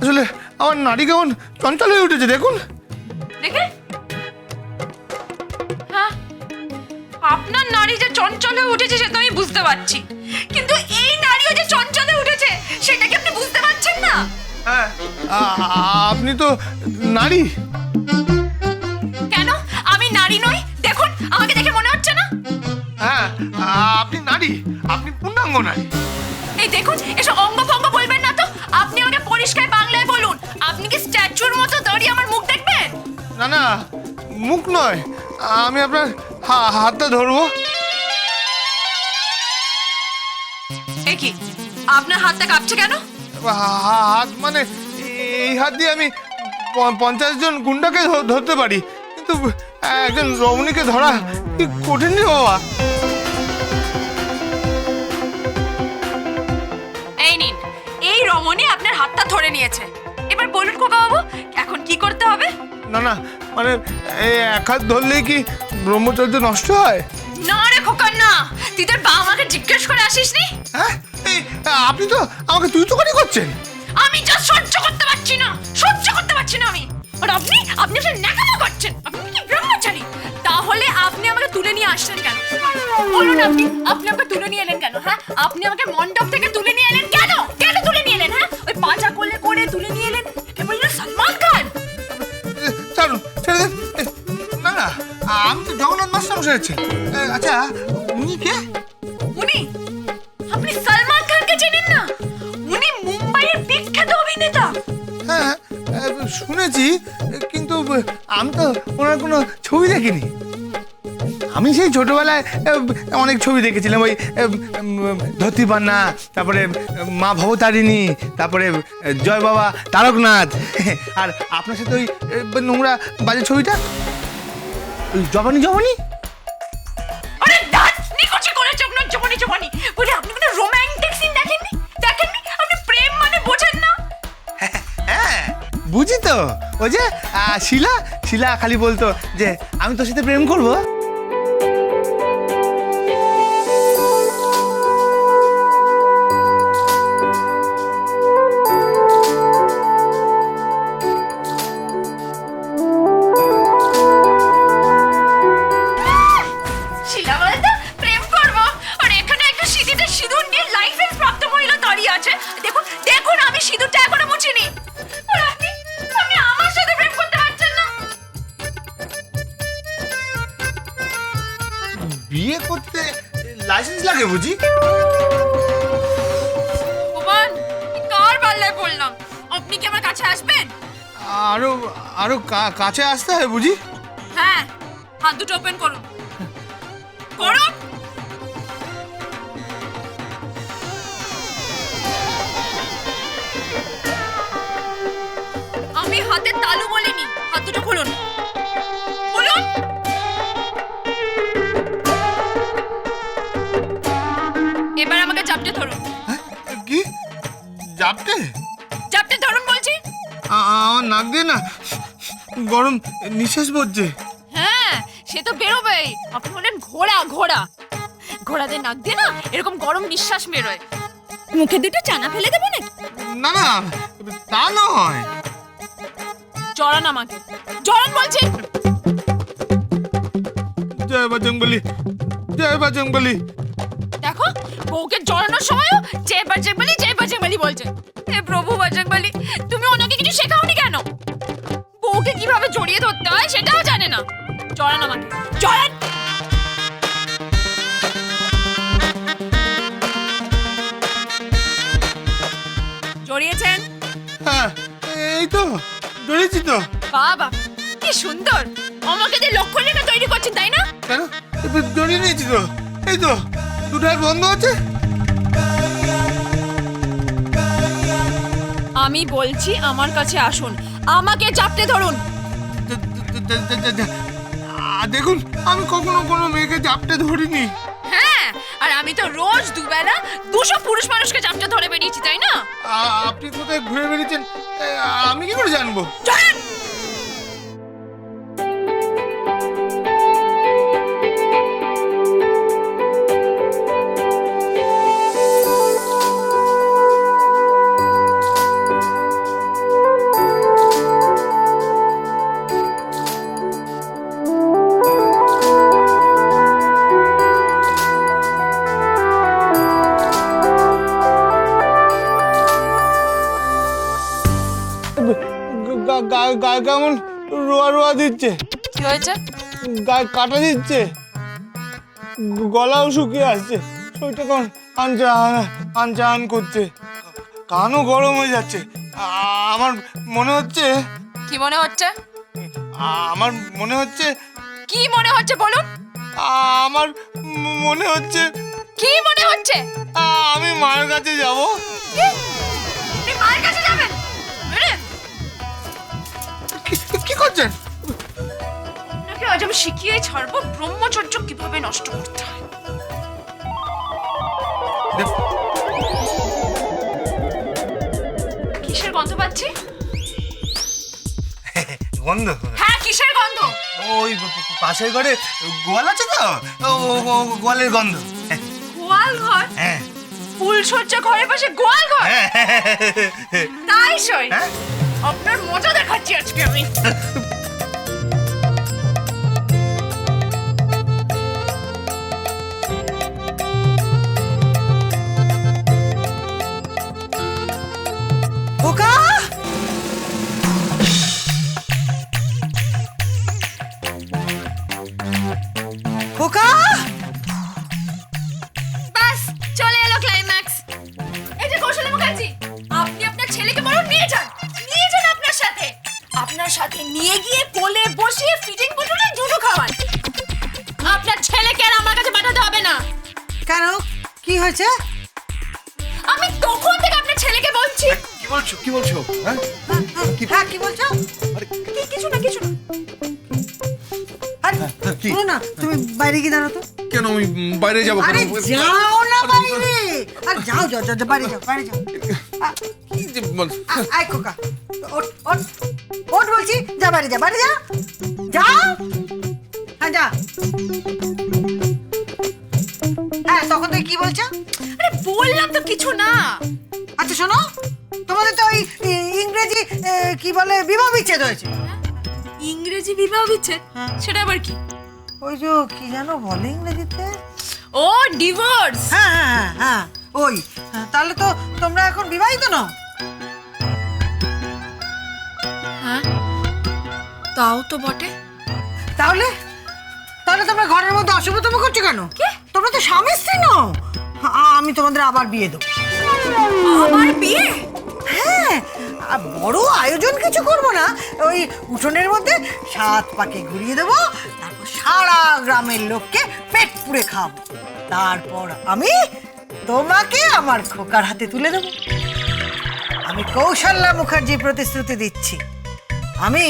আসলে আমার নারী কেমন চঞ্চল হয়ে উঠেছে দেখুন। দেখে হ্যাঁ, আপনার নারী যে চঞ্চল হয়ে উঠেছে সেটা আমি বুঝতে পারছি, কিন্তু এই নারীও যে চঞ্চল হয়ে উঠেছে সেটা কি আপনি বুঝতে পারছেন না? হ্যাঁ, আপনি তো নারী। কেন আমি নারী নই? দেখুন, আমাকে দেখে মনে হচ্ছে না? হ্যাঁ, আপনি নারী, আপনি পূর্ণাঙ্গ নারী। এই দেখুন, এসব অঙ্গ ফঙ্গ বলবেন না তো। আপনি আমাকে পরিষ্কার বাংলায় বলুন, আপনি কি স্ট্যাচুর মতো দাঁড়িয়ে আমার মুখ দেখবেন? না না, মুখ নয়, আমি আপনার হাতটা ধরবো। এ কি, আপনার হাতটা কাঁপছে কেন? হাত মানে এই হাত দিয়ে আমি 50 জন গুন্ডাকে ধরতে পারি, কিন্তু একজন রমণীকে ধরা কি কঠিন রে বাবা। এই নিন, এই রমণী আপনার হাতটা ধরে নিয়েছে। এবার বলুন খোকা বাবু, এখন কি করতে হবে? না না, মানে এই এক হাত ধরলেই কি ব্রহ্মচর্য নষ্ট হয়? না রে খোকা না, তুই তোর বাবা মাকে জিজ্ঞেস করে আসিস নি? হ্যাঁ, এই আপনি তো আমাকে তুই তো করছেন। আমি যা সহ্য করতে পারছি না, সহ্য করতে পারছি না আমি। আর আপনি আপনি এসে ন্যাকামো করছেন। আপনি কি ব্রহ্মচারী? তাহলে আপনি আমাকে তুলে নিয়ে আসছেন কেন? বলুন, আপনি আমাকে তুলে নিয়ে এলেন কেন? হ্যাঁ, আপনি আমাকে মণ্ডপ থেকে তুলে নিয়ে এলেন কেন? কেন তুলে নিয়ে এলেন? হ্যাঁ, ওই পাঁচা কোলে করে তুলে নিয়ে এলেন কেবল না সালমান খান? চলুন ছেড়ে দেন। না না, আমি তো জগন্নাথ মাস্টার মশাই আছি। আচ্ছা, উনি কে? উনি? আপনি সালমান খানকে চেনেন না? উনি মুম্বাইয়ের বিখ্যাত অভিনেতা। হ্যাঁ, শুনেছি, কিন্তু আমি তো ওনার কোনো ছবি দেখিনি। আমি সেই ছোটবেলায় অনেক ছবি দেখেছিলাম, ওই ধরতি পান্না, তারপরে মা ভবতারিণী, তারপরে জয় বাবা তারকনাথ, আর আপনার সাথে ওই নোংরা বাজে ছবিটা, ওই জবানি জবানি। আরে দাঁত নিকুচি করে চোখনা জবানি জবানি বলে আপনি কোনো রোমান্টিক সিন দেখেননি? দেখেননি? আপনি প্রেম মানে বোঝেন না? হ্যাঁ, বুঝি তো। ওই যে শিলা খালি বলতো যে আমি তোর সাথে প্রেম করবো। শিলা বলতো প্রেম করব, আর এখানে একটা সিঁথিতে সিঁদুর নিয়ে লাইসেন্স প্রাপ্ত মহিলা দাঁড়িয়ে আছে। দেখুন দেখুন, আমি সিঁদুরটা এখনো মুছিনি। আর আপনি আপনি আমার সাথে প্রেম করতে পারছেন না? বিয়ে করতে লাইসেন্স লাগে বুঝি? ভগবান, কার পাল্লায় পড়লাম? আপনি কি আমার কাছে আসবেন? আরো আরো কাছে আসতে হয় বুঝি? হ্যাঁ, হাত দুটো ওপেন করুন। করুন। আমি হাতে তালু বলিনি, হাত দুটো খুলুন। খুলুন। এবার আমাকে চাপটে ধরুন। হ্যাঁ, কি জাপটে? চাপটে ধরুন বলছি। আমার নাক দিয়ে না গরম নিঃশ্বাস পড়ছে। হ্যাঁ, সে তো বেরোবেই। আপনি বলেন ঘোড়া ঘোড়া, ঘোড়াদের নাক দিয়ে না এরকম গরম নিঃশ্বাস বেরোয়। মুখে দুটো চানা ফেলে দেবো নাকি? না না, তা নয়। জড়ান আমাকে, জড়ান বলছি। জয় বজরংবলী, জয় বজরংবলী। দেখো, বউকে জড়ানোর সময়ও জয় বজরংবলী জয় বজরংবলী বলছে। হে প্রভু বজরংবলী, তুমি ওনাকে কিছু শেখাওনি কেন? বউকে কিভাবে জড়িয়ে ধরতে হয় সেটাও জানে না। জড়ান আমাকে, জড়ান। জড়িয়েছেন? হ্যাঁ, এই তো জড়িয়েছি তো। বাবা, কি সুন্দর। আমাকে দিয়ে লক্ষ্য রেখা তৈরি করছেন তাই না? কেন, জড়িয়ে নিয়েছি তো। এই তো দুটো হাত বন্ধ আছে। আমি বলছি আমার কাছে আসুন, আমাকে চাপটে ধরুন। দেখুন, আমি কখনো কোনো মেয়েকে জাপটে ধরিনি। হ্যাঁ, আর আমি তো রোজ দুবেলা 200 পুরুষ মানুষকে চাপটে ধরে বেরিয়েছি তাই না? আপনি কোথায় ঘুরে বেরিয়েছেন আমি কি করে জানবো? চলেন। গায়ে কেমন রোয়া রোয়া দিচ্ছে, কি হয়েছে? গায়ে কাটা দিচ্ছে, গলাও শুকিয়ে আসছে, শরীরটা কেমন আনচান আনচান করছে, কানও গরম হয়ে যাচ্ছে। আমার মনে হচ্ছে কি মনে হচ্ছে? আমার মনে হচ্ছে কি মনে হচ্ছে বলুন? আমার মনে হচ্ছে কি মনে হচ্ছে? আমি মায়ের কাছে যাব। আপনি মায়ের কাছে যাবেন? কি করছেন? আপনাকে আজ আমি শিখিয়ে ছাড়বো ব্রহ্মচর্য কিভাবে নষ্ট করতে হয়। কিসের গন্ধ পাচ্ছি? গন্ধ? হ্যাঁ, কিসের গন্ধ? ওই পাশের ঘরে গোয়াল আছে তো, গোয়ালের গন্ধ। গোয়াল ঘর? হ্যাঁ। ফুলসজ্জা ঘরের পাশে গোয়াল ঘর? তাই সই। হ্যাঁ? আপনার মজা দেখাচ্ছি আজকে আমি। খোকা, খোকা, বাস চলে এলো ক্লাইম্যাক্স। এই যে কৌশলী মুখার্জি, আপনি আপনার ছেলেকে বলুন নিয়ে যান আপনার সাথে। আপনার সাথে নিয়ে গিয়ে কোলে বসিয়ে ফিটিং বুটুলে দুধু খাওয়ান। আপনার ছেলেকে আর আমার কাছে পাঠাতে হবে না। কেন কি হয়েছে? আমি তখন থেকে আপনার ছেলেকে বলছি। কি বলছো হ্যাঁ? হ্যাঁ কি বলছো? কিছু না কিছু না। আরে কি? শোনো না, তুমি বাইরে গিয়ে দাঁড়াও তো। কেন আমি বাইরে যাবো কেন? আরে যাও না বাইরে, আর যাও যাও যাও বাইরে যাও বাইরে যাও। কি যে বল- আয় খোকা, ওঠ ওঠ ওঠ বলছি, যা বাইরে যা, বাইরে যা, যাও। হ্যাঁ যা। হ্যাঁ তখন তুই কি বলছো? আরে বললাম তো কিছু না। আচ্ছা শোনো, তোমাদের তো ওই ইংরেজি কি বলে বিবাহ বিচ্ছেদ হয়েছে। ইংরেজি বিবাহ বিচ্ছেদ? সেটা আবার কি? ওই যে কি জানো বলে ইংরেজিতে? ও ডিভোর্স। হ্যাঁ হ্যাঁ হ্যাঁ হ্যাঁ ওই। তাহলে তো তোমরা এখন বিবাহিত নও। হ্যাঁ তাও তো বটে। তাহলে তাহলে তোমরা ঘরের মধ্যে অশুভতম করছো কেন? কে? তোমরা তো স্বামী স্ত্রী নও। আমি তোমাদের আবার বিয়ে দেবো। আমার বিয়ে? হ্যাঁ, আর বড় আয়োজন কিছু করব না, ওই উঠোনের মধ্যে 7 পাকে ঘুরিয়ে দেবো, তারপর সারা গ্রামের লোককে পেট পুড়ে খাবো, তারপর আমি তোমাকে আমার খোকার হাতে তুলে দেবো। আমি কৌশল্যা মুখার্জি প্রতিশ্রুতি দিচ্ছি, আমি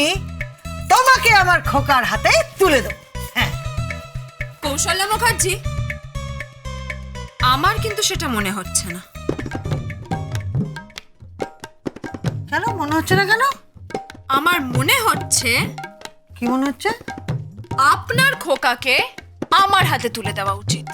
তোমাকে আমার খোকার হাতে তুলে দেবো। হ্যাঁ কৌশল্যা মুখার্জি, আমার কিন্তু সেটা মনে হচ্ছে না। কেন মনে হচ্ছে না কেন? আমার মনে হচ্ছে কি মনে হচ্ছে? আপনার খোকাকে আমার হাতে তুলে দেওয়া উচিত।